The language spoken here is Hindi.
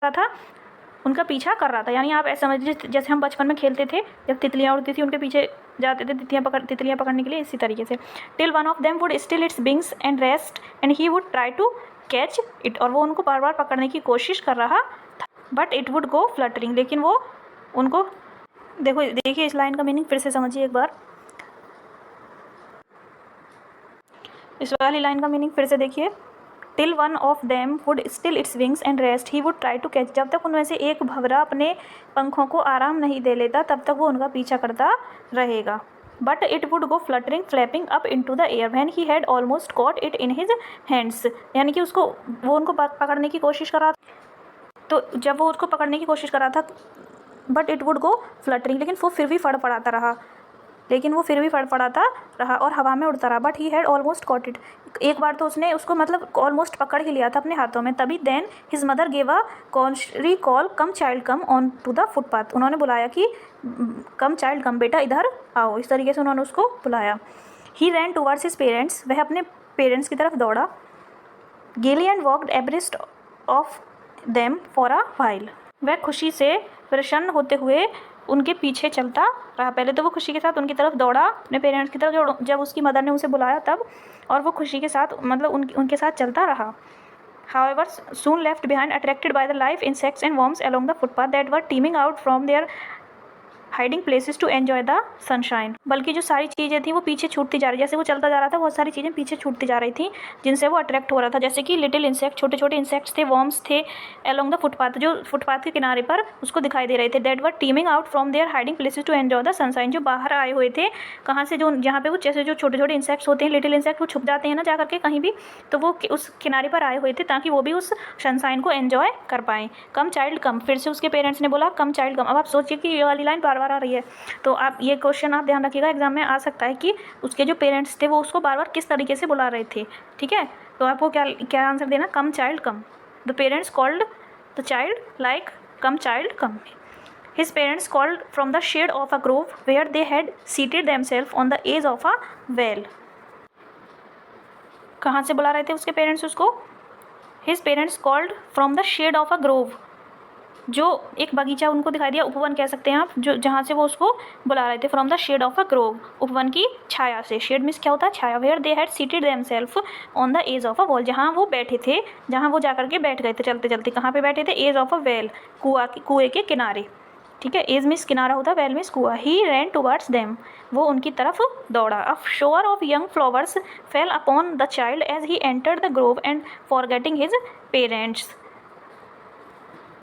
रहा था, उनका पीछा कर रहा था। यानी आप ऐसा समझिए जैसे हम बचपन में खेलते थे, जब तितलियाँ उड़ती थी उनके पीछे जाते थे तितलियाँ पकड़ने के लिए, इसी तरीके से। Till one of them would still its wings and rest and he would try to catch it, और वो उनको बार बार पकड़ने की कोशिश कर रहा था, but it would go fluttering, लेकिन वो उनको देखिए इस लाइन का मीनिंग फिर से समझिए एक बार। इस वाली लाइन का मीनिंग फिर से देखिए। Till one of them would still its wings and rest he would try to catch, जब तक उनमें से एक भंवरा अपने पंखों को आराम नहीं दे लेता तब तक वो उनका पीछा करता रहेगा। But it would go fluttering flapping up into the air when he had almost caught it in his hands, यानी कि वो उनको पकड़ने की कोशिश कर रहा था। तो जब वो उसको पकड़ने की कोशिश कर रहा था, but it would go fluttering, लेकिन वो फिर भी फड़फड़ाता रहा और हवा में उड़ता रहा। But he had almost caught it, एक बार तो उसने उसको मतलब ऑलमोस्ट पकड़ ही लिया था अपने हाथों में। तभी then his mother gave a कॉन्शरी call, come child come on to the footpath, उन्होंने बुलाया कि कम चाइल्ड कम, बेटा इधर आओ, इस तरीके से उन्होंने उसको बुलाया। He ran towards his parents, वह अपने पेरेंट्स की तरफ दौड़ा। Gaily and walked abreast of them for a while, वह खुशी से प्रसन्न होते हुए उनके पीछे चलता रहा। पहले तो वो खुशी के साथ उनकी तरफ दौड़ा, अपने पेरेंट्स की तरफ, जब उसकी मदर ने उसे बुलाया तब, और वो खुशी के साथ मतलब उनके साथ चलता रहा। However, soon left behind, attracted by the live insects and worms along the footpath that were teeming out from their hiding places to enjoy the sunshine, बल्कि जो सारी चीज़ें थी वो पीछे छूटती जा रही, जैसे वो चलता जा रहा था बहुत सारी चीज़ें पीछे छूटती जा रही थी जिनसे वो अट्रैक्ट हो रहा था। जैसे कि लिटिल इंसेक्ट, छोटे छोटे इंसेक्ट्स थे, वॉर्म्स थे अलोंग द फुटपाथ, जो फुटपाथ के किनारे पर उसको दिखाई दे रहे थे। That were teeming out from their hiding places to enjoy the sunshine, जो बाहर आए हुए थे कहाँ से, जो जहाँ पे वो जैसे जो छोटे छोटे इंसेक्ट्स होते हैं, लिटिल इंसेक्ट, वो छुप जाते हैं ना जा करके कहीं भी, तो वो उस किनारे पर आए हुए थे ताकि वो भी उस सनशाइन को एन्जॉय कर पाएँ। कम चाइल्ड कम, फिर से उसके पेरेंट्स ने बोला कम चाइल्ड कम। अब आप सोचिए कि ये वाली लाइन बार बार आ रही है, तो आप ये क्वेश्चन आप ध्यान रखिएगा, एग्जाम में आ सकता है कि उसके जो पेरेंट्स थे वो उसको बार बार किस तरीके से बुला रहे थे। ठीक है, तो आपको क्या आंसर देना, come child come. The parents called the child like come child come. His parents called from the shade of a grove where they had seated themselves on the edge of a well. कहाँ से बुला रहे थे उसके पेरेंट्स उसको? His parents called from the shade of a grove, जो एक बगीचा उनको दिखाई दिया, उपवन कह सकते हैं आप, जो जहाँ से वो उसको बुला रहे थे। From the shade of a grove, उपवन की छाया से। शेड मीन्स क्या होता है? छाया। Where they had seated themselves on the edge of a wall, जहाँ वो बैठे थे, जहाँ वो जाकर के बैठ गए थे चलते चलते। कहाँ पे बैठे थे? एज ऑफ अ वेल, कुएँ के किनारे। ठीक है, एज मीन्स किनारा होता है, वेल मीन्स कुआ। ही रैन टूवर्ड्स देम, वो उनकी तरफ दौड़ा। A shower of young flowers fell upon the child as he entered the grove and forgetting his parents.